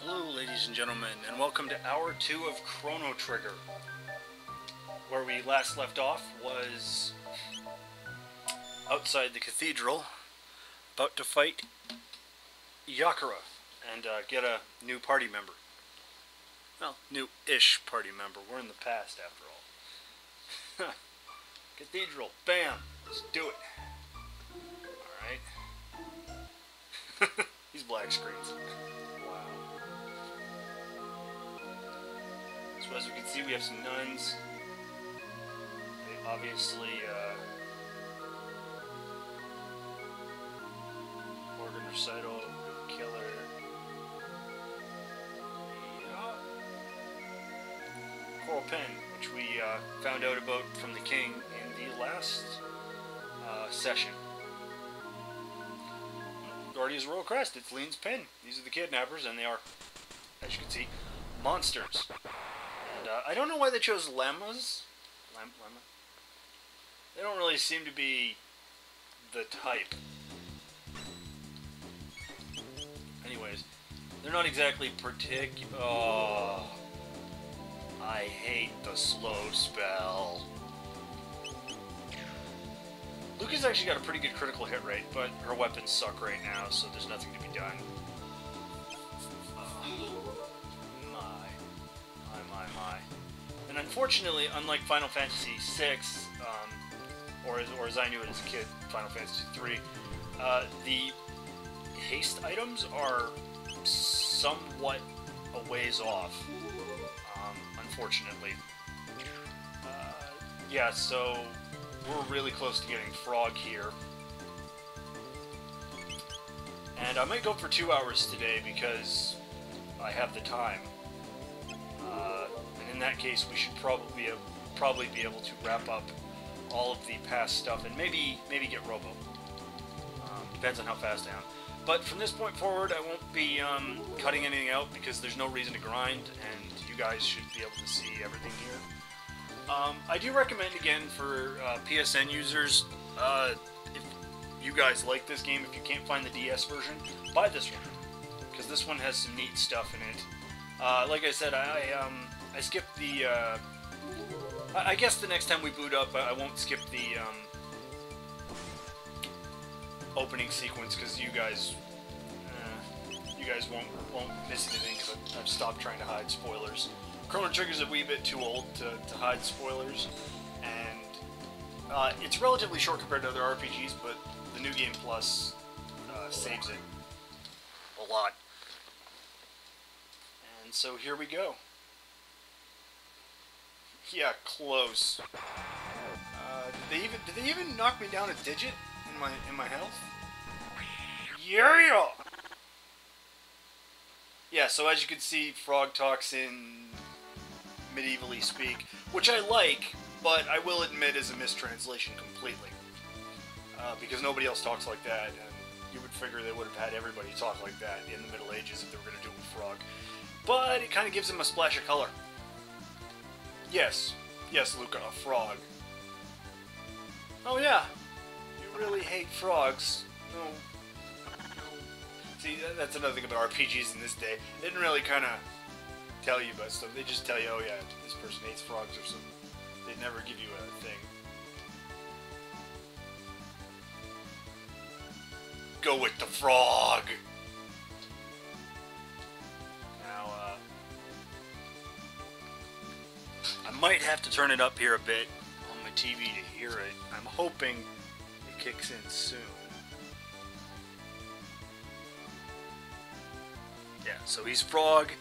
Hello, ladies and gentlemen, and welcome to Hour 2 of Chrono Trigger. Where we last left off was outside the cathedral, about to fight Yakura and get a new party member. Well, new-ish party member. We're in the past, after all. Cathedral, bam! Let's do it. Alright. These black screens. Wow. So as we can see, we have some nuns. They obviously, organ recital, killer. Coral pen, which we found out about from the king in the last session. Guardian's Royal Crest, it's Lean's pen. These are the kidnappers, and they are, as you can see, monsters. And I don't know why they chose lemmas. Lemma? They don't really seem to be the type. Anyways, they're not exactly particular. Oh, I hate the slow spell. Luca's actually got a pretty good critical hit rate, but her weapons suck right now, so there's nothing to be done. My. And unfortunately, unlike Final Fantasy VI, or as I knew it as a kid, Final Fantasy III, the haste items are somewhat a ways off, unfortunately. Yeah, so we're really close to getting Frog here. And I might go for 2 hours today because I have the time. And in that case, we should probably be able to wrap up all of the past stuff and maybe get Robo. Depends on how fast I am. But from this point forward, I won't be cutting anything out because there's no reason to grind, and you guys should be able to see everything here. I do recommend, again, for PSN users, if you guys like this game, if you can't find the DS version, buy this one, because this one has some neat stuff in it. Like I said, I skipped the, I guess the next time we boot up, I won't skip the opening sequence, because you guys won't miss anything, because I've stopped trying to hide spoilers. Chrono Trigger's a wee bit too old to hide spoilers, and it's relatively short compared to other RPGs, but the New Game Plus saves it a lot. And so here we go. Yeah, close. Did they even knock me down a digit in my health? Yeah. Yeah, so as you can see, Frog talks in medievally speak, which I like, but I will admit is a mistranslation completely. Because nobody else talks like that, and you would figure they would have had everybody talk like that in the Middle Ages if they were going to do it with Frog. But it kind of gives him a splash of color. Yes, Luca, a frog. Oh yeah, you really hate frogs. No. See, that's another thing about RPGs in this day. They didn't really kind of tell you about stuff. They just tell you, oh yeah, this person hates frogs or something. They never give you a thing. Go with the frog! Now, I might have to turn it up here a bit on my TV to hear it. I'm hoping it kicks in soon. Yeah, so he's Frog.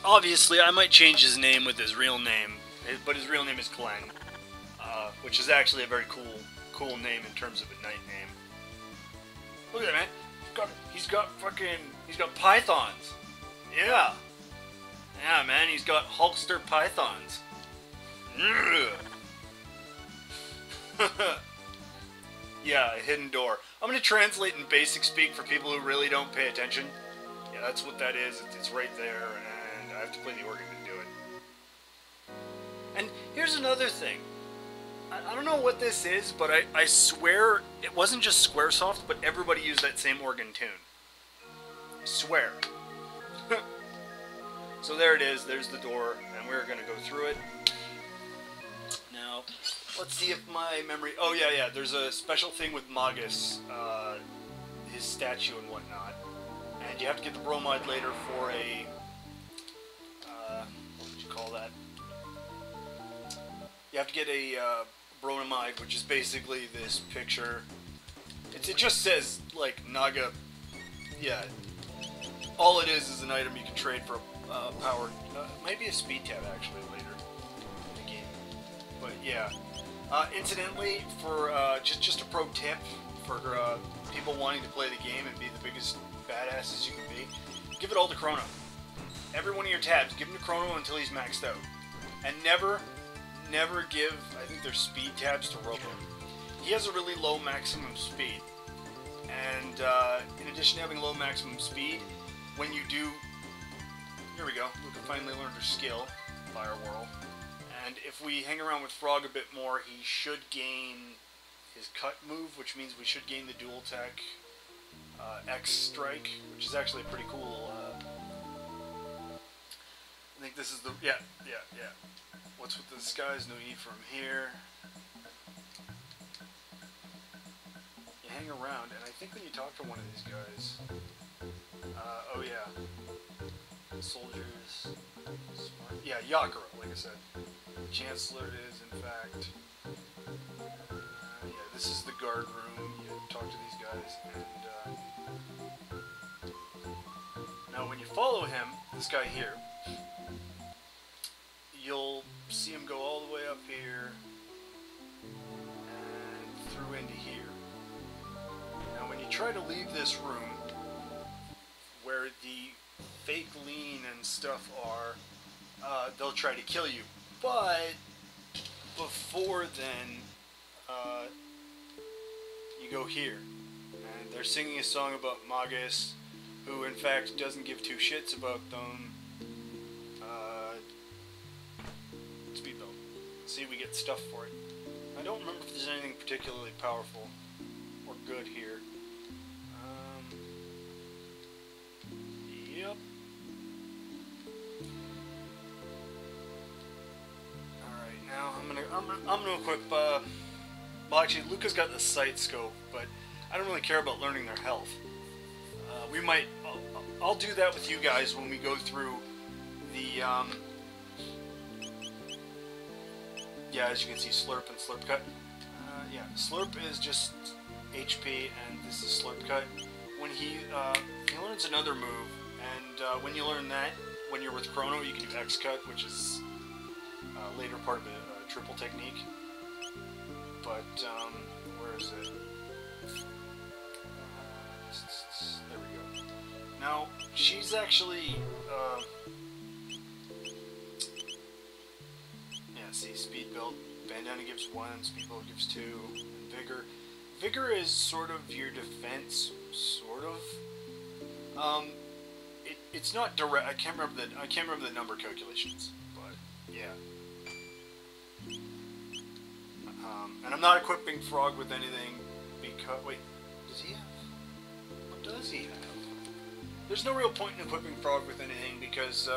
Obviously, I might change his name with his real name, but his real name is Glenn, which is actually a very cool name in terms of a knight name. Look at that, man. He's got pythons. Yeah. Yeah, man, he's got Hulkster pythons. Yeah, a hidden door. I'm going to translate in basic speak for people who really don't pay attention. Yeah, that's what that is. It's right there, and I have to play the organ to do it. And here's another thing. I don't know what this is, but I swear it wasn't just Squaresoft, but everybody used that same organ tune. I swear. So there it is. There's the door, and we're going to go through it. Now, let's see if my memory... Oh, yeah. There's a special thing with Magus, his statue and whatnot. And you have to get the bromide later for a... what would you call that? You have to get a bromide, which is basically this picture. It just says, like, Naga... Yeah. All it is an item you can trade for power... maybe a speed tab, actually, later in the game. But, yeah. Incidentally, for just a pro tip for people wanting to play the game and be the biggest badasses you can be, give it all to Chrono. Every one of your tabs, give him to Chrono until he's maxed out. And never give, I think there's speed tabs to Robo. He has a really low maximum speed. And in addition to having low maximum speed, when you do... Here we go. We can finally learn her skill, Fire Whirl. And if we hang around with Frog a bit more, he should gain his cut move, which means we should gain the dual tech X strike, which is actually a pretty cool... I think this is the... Yeah. What's with the skies? No need for him here. You hang around, and I think when you talk to one of these guys... oh yeah. Soldiers... Smart. Yeah, Yakura, like I said. Chancellor it is, in fact. Yeah, this is the guard room. You talk to these guys, and... Now, when you follow him, this guy here... You'll see him go all the way up here and through into here. Now when you try to leave this room where the fake lean and stuff are, they'll try to kill you. But before then, you go here. And they're singing a song about Magus, who in fact doesn't give two shits about them. See, we get stuff for it. I don't remember if there's anything particularly powerful or good here. Yep. Alright, now I'm gonna equip, well actually Luca's got the sight scope, but I don't really care about learning their health. I'll do that with you guys when we go through the, yeah, as you can see, Slurp and Slurp Cut. Yeah, Slurp is just HP, and this is Slurp Cut. When he learns another move, and when you learn that, when you're with Chrono, you can do X Cut, which is later part of a triple technique. But, where is it? There we go. Now, she's actually, see, speed build, bandana gives 1, speed build gives 2, and vigor. Vigor is sort of your defense, sort of. It's not direct. I can't remember the number calculations, but yeah. And I'm not equipping Frog with anything because wait, does he have? What does he have? There's no real point in equipping Frog with anything because.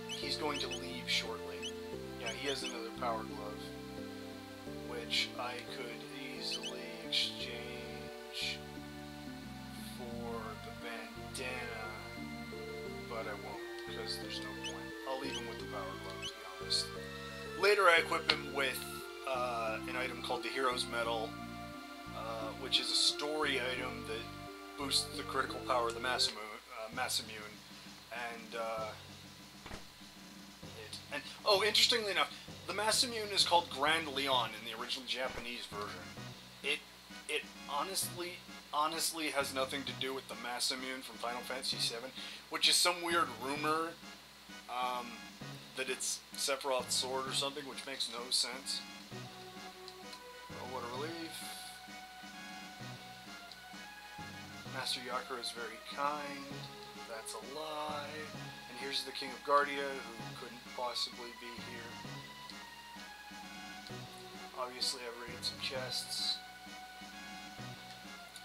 He's going to leave shortly. Yeah, he has another power glove, which I could easily exchange for the bandana, but I won't, because there's no point. I'll leave him with the power glove, to be honest. Later I equip him with an item called the Hero's Medal, which is a story item that boosts the critical power of the Mass Immune, and oh, interestingly enough, the Mass Immune is called Grand Leon in the original Japanese version. It honestly has nothing to do with the Mass Immune from Final Fantasy VII, which is some weird rumor that it's Sephiroth's sword or something, which makes no sense. Oh, what a relief. Master Yakura is very kind. That's a lie. And here's the King of Guardia, who couldn't possibly be here. Obviously, I've raided some chests.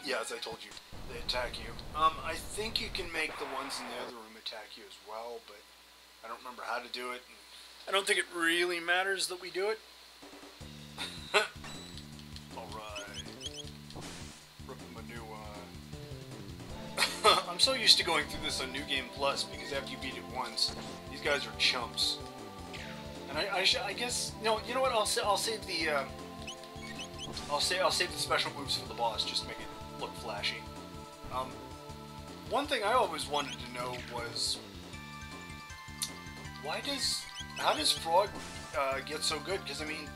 Yeah, as I told you, they attack you. I think you can make the ones in the other room attack you as well, but I don't remember how to do it. I don't think it really matters that we do it. Alright. Rip them a new, I'm so used to going through this on New Game Plus, because after you beat it once, these guys are chumps. And I guess, you know what, I'll save the special moves for the boss, just to make it look flashy. One thing I always wanted to know was, how does Frog get so good? Because, I mean,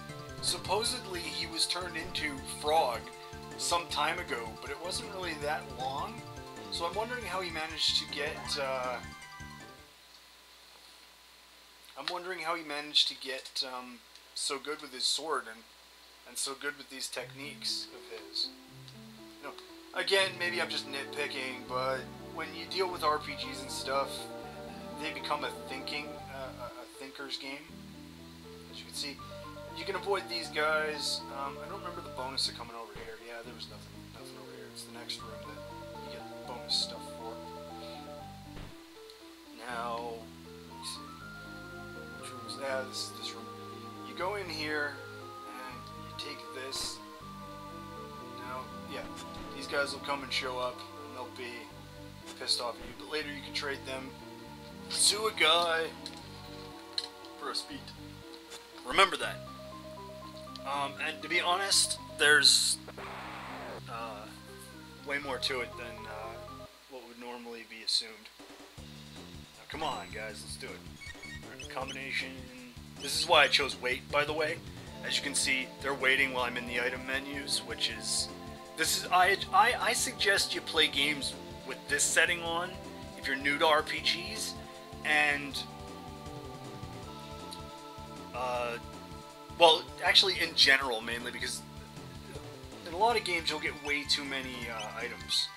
supposedly he was turned into Frog some time ago, but it wasn't really that long. So I'm wondering how he managed to get, so good with his sword and so good with these techniques of his. You know, again, maybe I'm just nitpicking, but when you deal with RPGs and stuff, they become a thinker's game. As you can see, you can avoid these guys. I don't remember the bonus of coming over here. Yeah, there was nothing over here. It's the next room that you get bonus stuff for. Now, let me see. Which room is that? This is this room. You go in here and you take this. Now, yeah, these guys will come and show up and they'll be pissed off at you, but later you can trade them to a guy for a speed. Remember that. And to be honest, there's way more to it than what would normally be assumed. Now, come on, guys, let's do it. Right, combination. This is why I chose wait, by the way. As you can see, they're waiting while I'm in the item menus, which is... I suggest you play games with this setting on if you're new to RPGs, and well, actually in general, mainly because in a lot of games you'll get way too many items.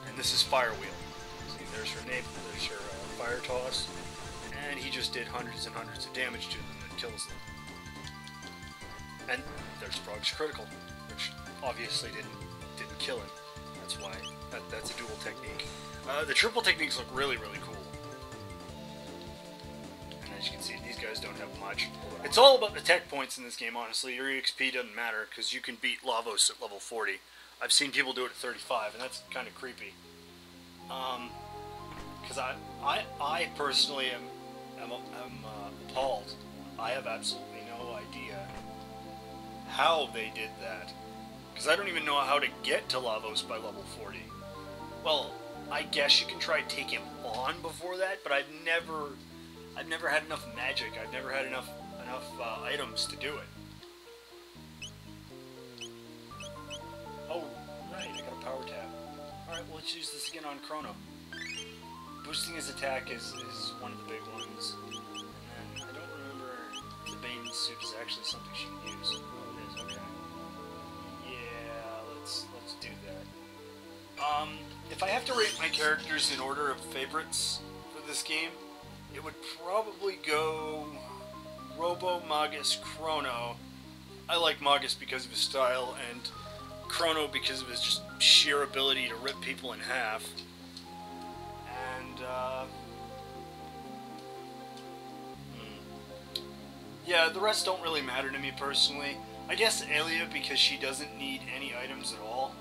And this is Fire Wheel. See, there's her name, there's her Fire Toss, and he just did hundreds and hundreds of damage to them and kills them. And there's Frog's Critical, which obviously didn't kill him. That's why that's a dual technique. The triple techniques look really, really cool. And as you can see, these guys don't have much. It's all about the tech points in this game, honestly. Your EXP doesn't matter, because you can beat Lavos at level 40. I've seen people do it at 35, and that's kind of creepy. Because I personally am appalled. I have absolutely no idea how they did that. Because I don't even know how to get to Lavos by level 40. Well, I guess you can try to take him on before that, but I've never had enough magic. I've never had enough items to do it. Oh, right, I got a power tab. Alright, well, let's use this again on Chrono. Boosting his attack is one of the big ones. And then, I don't remember if the Bane suit is actually something she can use. Oh, it is, okay. Yeah, let's do that. If I have to rate my characters in order of favorites for this game, it would probably go Robo, Magus, Chrono. I like Magus because of his style, and Chrono because of his just sheer ability to rip people in half. And, yeah, the rest don't really matter to me personally. I guess Alia because she doesn't need any items at all.